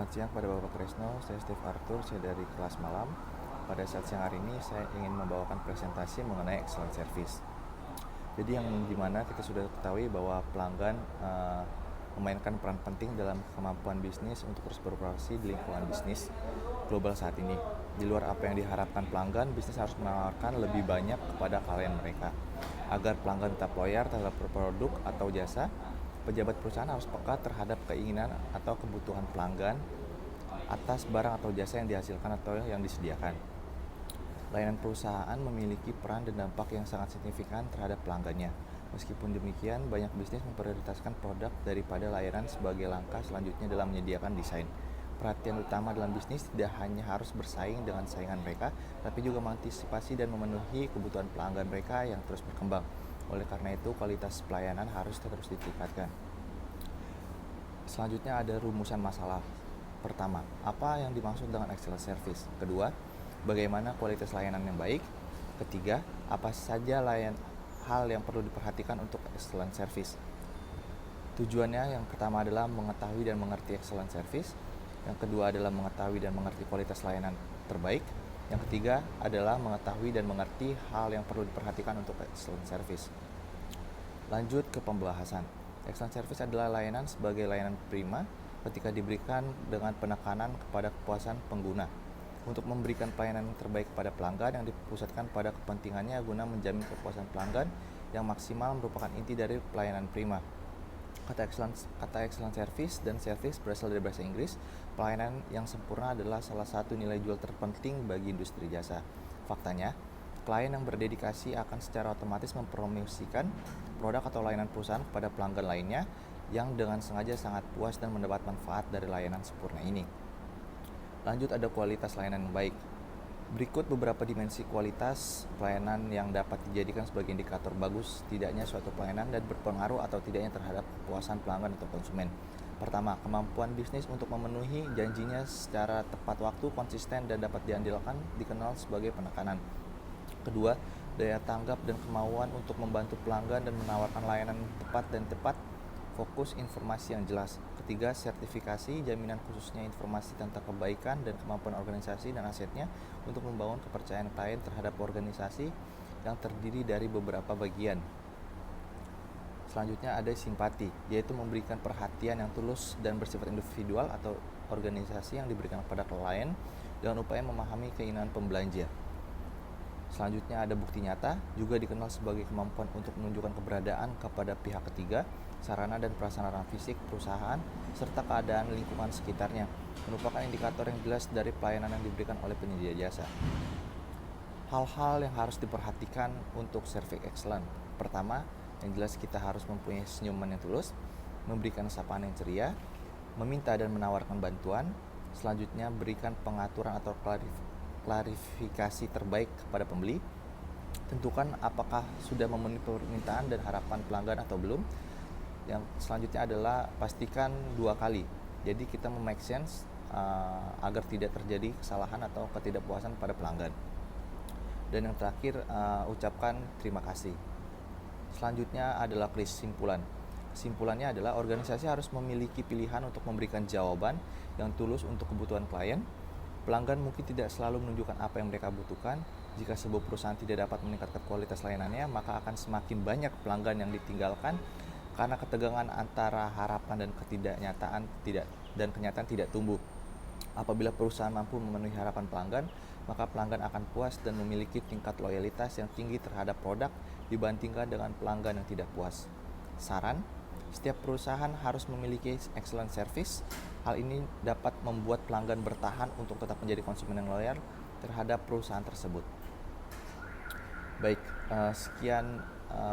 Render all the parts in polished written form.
Selamat siang kepada Bapak Tresno, saya Steve Arthur, saya dari kelas malam. Pada saat siang hari ini saya ingin membawakan presentasi mengenai excellent service. Jadi yang dimana kita sudah ketahui bahwa pelanggan memainkan peran penting dalam kemampuan bisnis untuk terus beroperasi di lingkungan bisnis global saat ini. Di luar apa yang diharapkan pelanggan, bisnis harus menawarkan lebih banyak kepada klien mereka. Agar pelanggan tetap loyal terhadap produk atau jasa, pejabat perusahaan harus peka terhadap keinginan atau kebutuhan pelanggan atas barang atau jasa yang dihasilkan atau yang disediakan. Layanan perusahaan memiliki peran dan dampak yang sangat signifikan terhadap pelanggannya. Meskipun demikian, banyak bisnis memprioritaskan produk daripada layanan sebagai langkah selanjutnya dalam menyediakan desain. Perhatian utama dalam bisnis tidak hanya harus bersaing dengan saingan mereka, tapi juga mengantisipasi dan memenuhi kebutuhan pelanggan mereka yang terus berkembang. Oleh karena itu, kualitas pelayanan harus terus ditingkatkan. Selanjutnya ada rumusan masalah. Pertama, apa yang dimaksud dengan excellent service? Kedua, bagaimana kualitas layanan yang baik? Ketiga, apa saja hal yang perlu diperhatikan untuk excellent service? Tujuannya yang pertama adalah mengetahui dan mengerti excellent service. Yang kedua adalah mengetahui dan mengerti kualitas layanan terbaik. Yang ketiga adalah mengetahui dan mengerti hal yang perlu diperhatikan untuk excellent service. Lanjut ke pembahasan. Excellent service adalah layanan sebagai layanan prima ketika diberikan dengan penekanan kepada kepuasan pengguna untuk memberikan pelayanan yang terbaik kepada pelanggan yang dipusatkan pada kepentingannya guna menjamin kepuasan pelanggan yang maksimal merupakan inti dari pelayanan prima. Kata excellent service dan service berasal dari bahasa Inggris. Pelayanan yang sempurna adalah salah satu nilai jual terpenting bagi industri jasa. Faktanya, klien yang berdedikasi akan secara otomatis mempromosikan produk atau layanan perusahaan kepada pelanggan lainnya yang dengan sengaja sangat puas dan mendapat manfaat dari layanan sempurna ini. Lanjut ada kualitas layanan yang baik. Berikut beberapa dimensi kualitas pelayanan yang dapat dijadikan sebagai indikator bagus tidaknya suatu pelayanan dan berpengaruh atau tidaknya terhadap kepuasan pelanggan atau konsumen. Pertama, kemampuan bisnis untuk memenuhi janjinya secara tepat waktu, konsisten, dan dapat diandalkan dikenal sebagai penekanan. Kedua, daya tanggap dan kemauan untuk membantu pelanggan dan menawarkan layanan tepat dan tepat, fokus informasi yang jelas. Ketiga, sertifikasi, jaminan khususnya informasi tentang kebaikan dan kemampuan organisasi dan asetnya untuk membangun kepercayaan klien terhadap organisasi yang terdiri dari beberapa bagian. Selanjutnya ada simpati, yaitu memberikan perhatian yang tulus dan bersifat individual atau organisasi yang diberikan kepada klien dengan upaya memahami keinginan pembelanja. Selanjutnya ada bukti nyata, juga dikenal sebagai kemampuan untuk menunjukkan keberadaan kepada pihak ketiga, sarana dan prasarana fisik perusahaan, serta keadaan lingkungan sekitarnya, merupakan indikator yang jelas dari pelayanan yang diberikan oleh penyedia jasa. Hal-hal yang harus diperhatikan untuk service excellent. Pertama, yang jelas kita harus mempunyai senyuman yang tulus, memberikan sapaan yang ceria, meminta dan menawarkan bantuan. Selanjutnya, berikan pengaturan atau klarifikasi terbaik kepada pembeli. Tentukan apakah sudah memenuhi permintaan dan harapan pelanggan atau belum. Yang selanjutnya adalah pastikan 2 kali. Jadi kita make sense agar tidak terjadi kesalahan atau ketidakpuasan pada pelanggan. Dan yang terakhir, ucapkan terima kasih. Selanjutnya adalah kesimpulan. Kesimpulannya adalah organisasi harus memiliki pilihan untuk memberikan jawaban yang tulus untuk kebutuhan klien. Pelanggan mungkin tidak selalu menunjukkan apa yang mereka butuhkan. Jika sebuah perusahaan tidak dapat meningkatkan kualitas layanannya, maka akan semakin banyak pelanggan yang ditinggalkan karena ketegangan antara harapan dan kenyataan tidak tumbuh. Apabila perusahaan mampu memenuhi harapan pelanggan, maka pelanggan akan puas dan memiliki tingkat loyalitas yang tinggi terhadap produk dibandingkan dengan pelanggan yang tidak puas. Saran, setiap perusahaan harus memiliki excellent service. Hal ini dapat membuat pelanggan bertahan untuk tetap menjadi konsumen yang loyal terhadap perusahaan tersebut. Baik, sekian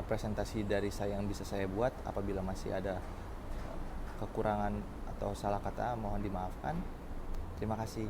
presentasi dari saya yang bisa saya buat. Apabila masih ada kekurangan atau salah kata, mohon dimaafkan. Terima kasih.